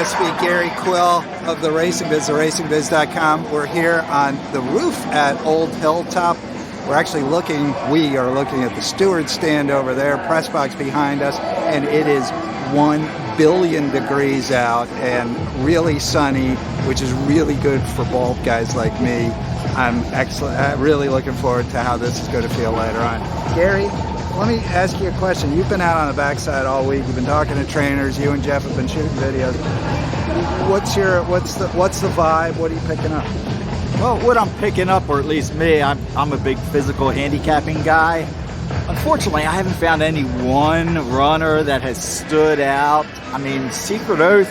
Vespe, Gary Quill of the Racing Biz, theracingbiz.com. We're here on the roof at Old Hilltop. We're actually we are looking at the steward stand over there, press box behind us, and it is 1 billion degrees out and really sunny, which is really good for bald guys like me. I'm really looking forward to how this is going to feel later on. Gary, let me ask you a question. You've been out on the backside all week. You've been talking to trainers. You and Jeff have been shooting videos. What's the vibe? What are you picking up? Well, what I'm picking up, or at least me, I'm a big physical handicapping guy. Unfortunately, I haven't found any one runner that has stood out. I mean, Secret Oath,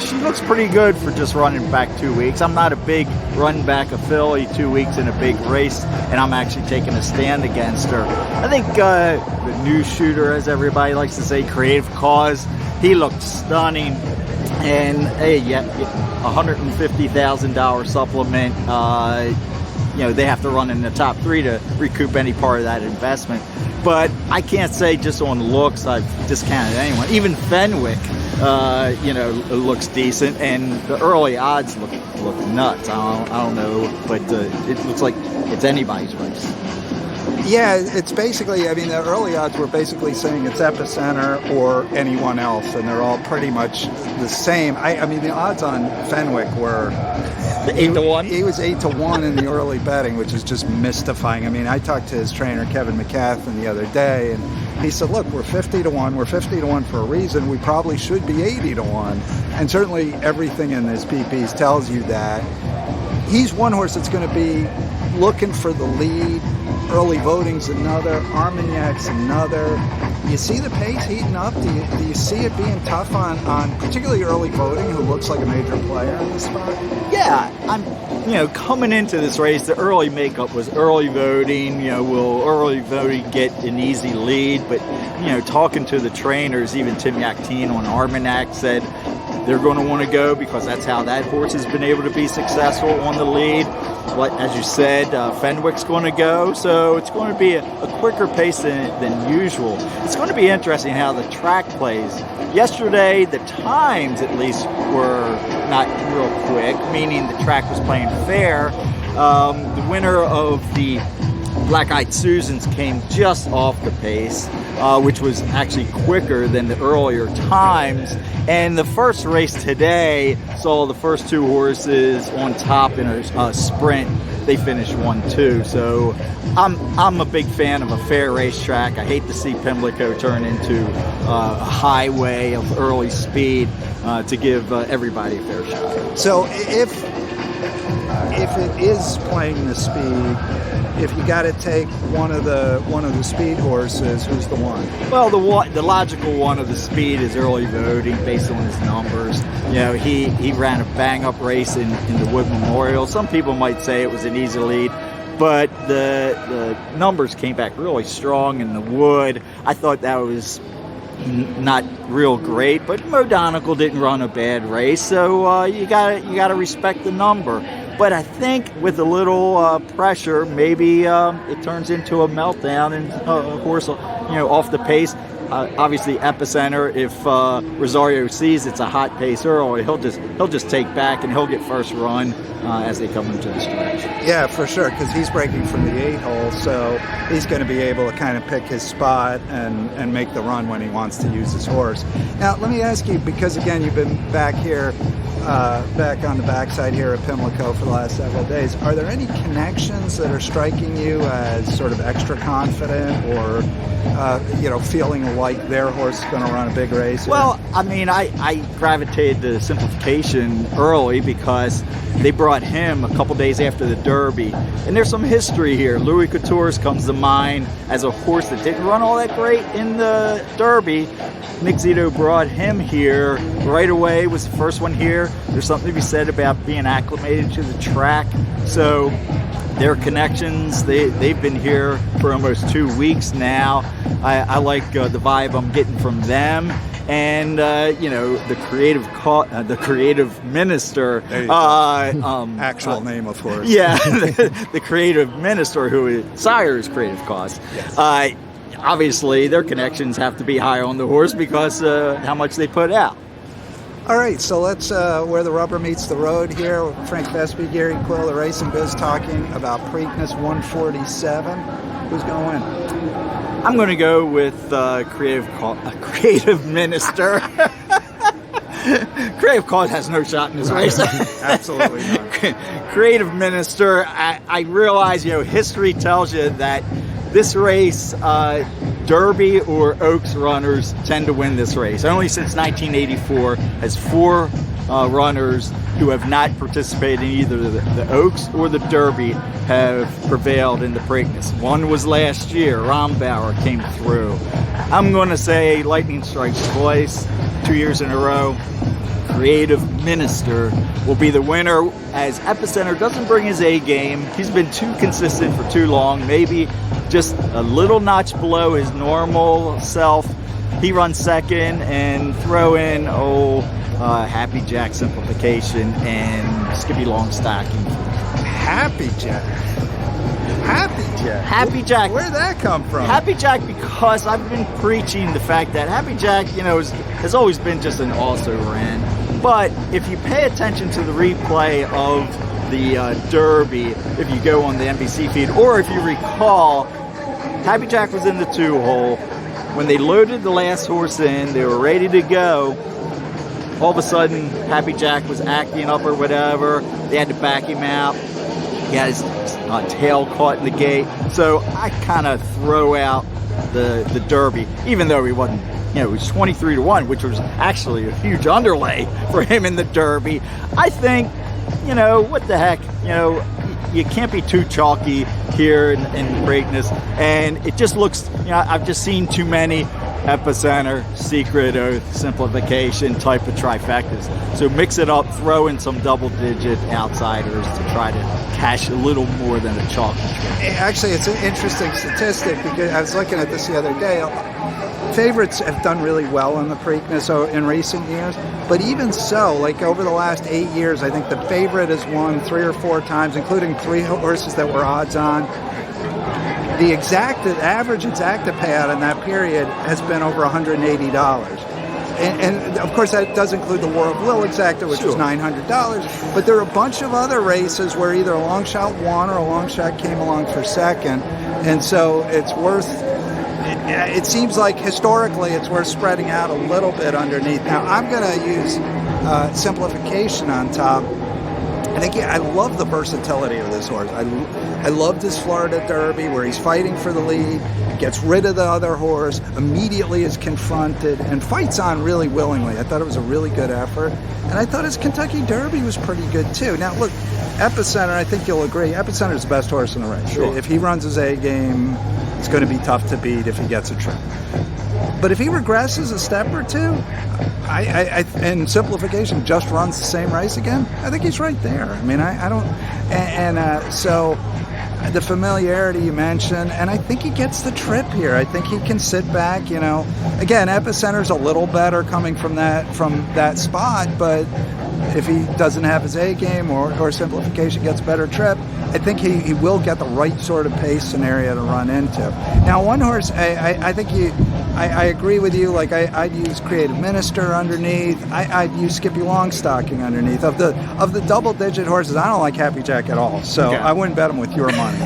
she looks pretty good for just running back 2 weeks. I'm not a big run back a filly 2 weeks in a big race, and I'm actually taking a stand against her. I think the new shooter, as everybody likes to say, Creative Cause, he looked stunning. And hey, yeah, $150,000 supplement. They have to run in the top 3 to recoup any part of that investment. But I can't say just on looks I've discounted anyone. Even Fenwick, looks decent, and the early odds look nuts. I don't know, but it looks like it's anybody's race. Yeah, it's basically, I mean, the early odds were basically saying it's Epicenter or anyone else, and they're all pretty much the same. I mean, the odds on Fenwick were 8-1. He was 8-1 in the early betting, which is just mystifying. I mean, I talked to his trainer Kevin McCathan the other day, and he said, "Look, we're 50-1. We're 50-1 for a reason. We probably should be 80-1." And certainly, everything in this PPs tells you that. He's one horse that's going to be looking for the lead. Early voting's another, Armagnac's another. You see the pace heating up? Do you see it being tough on particularly early voting, who looks like a major player in this spot? Yeah, I'm coming into this race, the early makeup was early voting. Will early voting get an easy lead? But talking to the trainers, even Tim Yaktine on Armagnac said they're going to want to go because that's how that horse has been able to be successful on the lead. As you said, Fenwick's going to go, so it's going to be a quicker pace than usual. It's going to be interesting how the track plays. Yesterday, the times at least were not real quick, meaning the track was playing fair. The winner of the Black Eyed Susans came just off the pace, which was actually quicker than the earlier times. And the first race today saw the first 2 horses on top in a sprint. They finished 1-2. So I'm a big fan of a fair racetrack. I hate to see Pimlico turn into a highway of early speed to give everybody a fair shot. So if it is playing the speed, if you got to take one of the speed horses, who's the one? Well, the logical one of the speed is early voting based on his numbers. He ran a bang-up race in the Wood Memorial. Some people might say it was an easy lead, but the numbers came back really strong in the Wood. I thought that was not real great, but Mo Donegal didn't run a bad race, so you gotta respect the number. But I think with a little pressure, maybe it turns into a meltdown and a horse, off the pace. Obviously, Epicenter, if Rosario sees it's a hot pace early, he'll just take back and he'll get first run as they come into the stretch. Yeah, for sure, because he's breaking from the 8-hole, so he's going to be able to kind of pick his spot and make the run when he wants to use his horse. Now, let me ask you, because again, you've been back here, back on the backside here at Pimlico for the last several days. Are there any connections that are striking you as sort of extra confident or, feeling like their horse is going to run a big race? Well, I mean, I gravitated to simplification early because they brought him a couple days after the Derby. And there's some history here. Louis Couture's comes to mind as a horse that didn't run all that great in the Derby. Nick Zito brought him here right away, was the first one here. There's something to be said about being acclimated to the track. So their connections, they've been here for almost 2 weeks now. I like the vibe I'm getting from them. And the creative minister, actual name, of course. Yeah, the creative minister, who is Sire's Creative Cause. Yes. Obviously, their connections have to be high on the horse because how much they put out. All right, so let's where the rubber meets the road here. Frank Vespe, Gary Quill, the Racing Biz, talking about Preakness 147. Who's going to win? I'm going to go with Creative Minister. Creative Cause has no shot in this race. Absolutely not. Creative Minister, I realize, history tells you that this race, Derby or Oaks runners tend to win this race. Only since 1984 has 4 runners who have not participated in either the Oaks or the Derby have prevailed in the Preakness. One was last year. Rombauer came through. I'm going to say lightning strikes twice, 2 years in a row. Creative Minister will be the winner, as Epicenter doesn't bring his A game. He's been too consistent for too long, maybe just a little notch below his normal self. He runs second, and throw in Happy Jack simplification and Skippy long stacking. Happy Jack. Happy Jack. Where'd that come from? Happy Jack, because I've been preaching the fact that Happy Jack, has always been just an also-ran. But if you pay attention to the replay of the Derby, if you go on the NBC feed, or if you recall, Happy Jack was in the 2-hole. When they loaded the last horse in, they were ready to go. All of a sudden, Happy Jack was acting up or whatever. They had to back him out. He had his tail caught in the gate. So I kind of throw out the Derby, even though he wasn't, it was 23-1, which was actually a huge underlay for him in the Derby. I think, what the heck, you can't be too chalky here in Preakness. And it just looks, I've just seen too many Epicenter, Secret Oath, simplification type of trifectas. So mix it up, throw in some double-digit outsiders to try to cash a little more than a chalky trip. Actually, it's an interesting statistic because I was looking at this the other day. Favorites have done really well in the Preakness in recent years, but even so, like over the last 8 years, I think the favorite has won 3 or 4 times, including 3 horses that were odds on. The average exacta payout in that period has been over $180. And of course, that does include the War of Will exacta, which was $900. But there are a bunch of other races where either a long shot won or a long shot came along for second. And so it's worth, it seems like historically it's worth spreading out a little bit underneath. Now, I'm going to use simplification on top. And again, I love the versatility of this horse. I loved his Florida Derby where he's fighting for the lead, gets rid of the other horse, immediately is confronted, and fights on really willingly. I thought it was a really good effort. And I thought his Kentucky Derby was pretty good too. Now, look, Epicenter, I think you'll agree, Epicenter's the best horse in the race. Sure. If he runs his A game, it's going to be tough to beat if he gets a trip. But if he regresses a step or two, and simplification just runs the same race again, I think he's right there. I mean, I don't, so the familiarity you mentioned, and I think he gets the trip here. I think he can sit back, Again, Epicenter's a little better coming from that spot, but if he doesn't have his A game or simplification gets better trip, I think he will get the right sort of pace scenario to run into. Now, one horse, I think I agree with you. Like I'd use Creative Minister underneath. I'd use Skippy Longstocking underneath. Of the double-digit horses, I don't like Happy Jack at all. So okay. I wouldn't bet him with your money.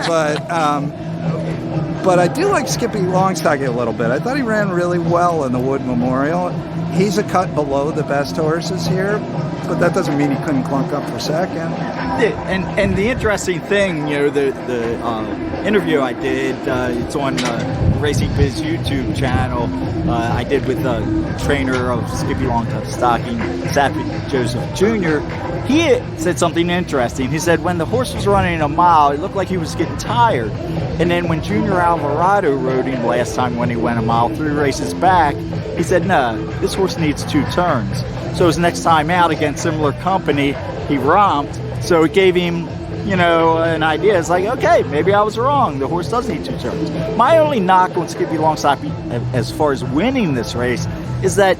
But I do like Skippy Longstocking a little bit. I thought he ran really well in the Wood Memorial. He's a cut below the best horses here, but that doesn't mean he couldn't clunk up for second. And the interesting thing, the interview I did, it's on Racing Biz YouTube channel. I did with the trainer of Skippy Longstocking, Sappy Joseph Jr. He said something interesting. He said when the horse was running a mile, it looked like he was getting tired. And then when Junior Alvarado rode him last time when he went a mile, 3 races back, he said, no, this horse needs 2 turns. So his next time out against similar company, he romped. So it gave him, an idea. It's like, okay, maybe I was wrong. The horse does need 2 turns. My only knock on Skippy Longstocking as far as winning this race is that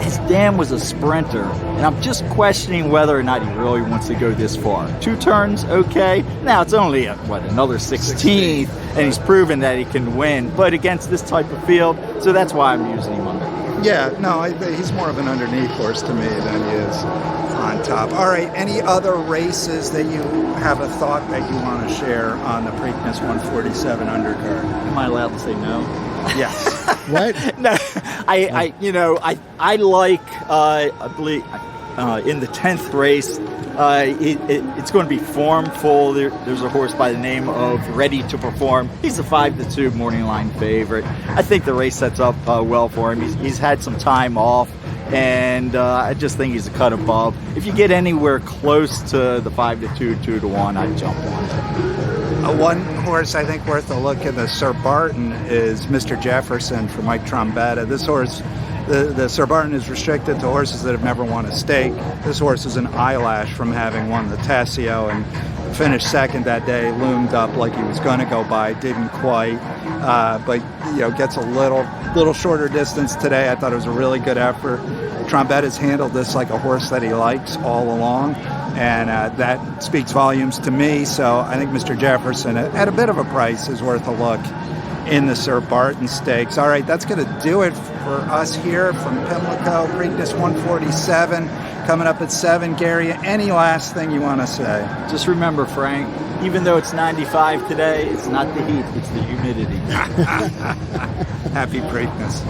his dam was a sprinter, and I'm just questioning whether or not he really wants to go this far. 2 turns, okay. Now it's only another 16th, and he's proven that he can win. But against this type of field, so that's why I'm using him under. Yeah, no, he's more of an underneath horse to me than he is on top. All right, any other races that you have a thought that you want to share on the Preakness 147 undercard? Am I allowed to say no? Yes. What? No, I like, I believe, in the 10th race, it's going to be formful. There's a horse by the name of Ready to Perform. He's a 5-2 morning line favorite. I think the race sets up well for him. He's had some time off, and I just think he's a cut above. If you get anywhere close to the 5-2, 2-1, I'd jump on it. One horse I think worth a look in the Sir Barton is Mr. Jefferson for Mike Trombetta. This horse, the Sir Barton is restricted to horses that have never won a stake. This horse is an eyelash from having won the Tessio and finished second that day, loomed up like he was going to go by, didn't quite, but gets a little shorter distance today. I thought it was a really good effort. Trombetta's handled this like a horse that he likes all along, and that speaks volumes to me. So I think Mr. Jefferson, at a bit of a price, is worth a look in the Sir Barton Stakes. All right, that's going to do it for us here from Pimlico. Preakness 147 coming up at 7. Gary, any last thing you want to say? Just remember, Frank, even though it's 95 today, it's not the heat, it's the humidity. Happy Preakness.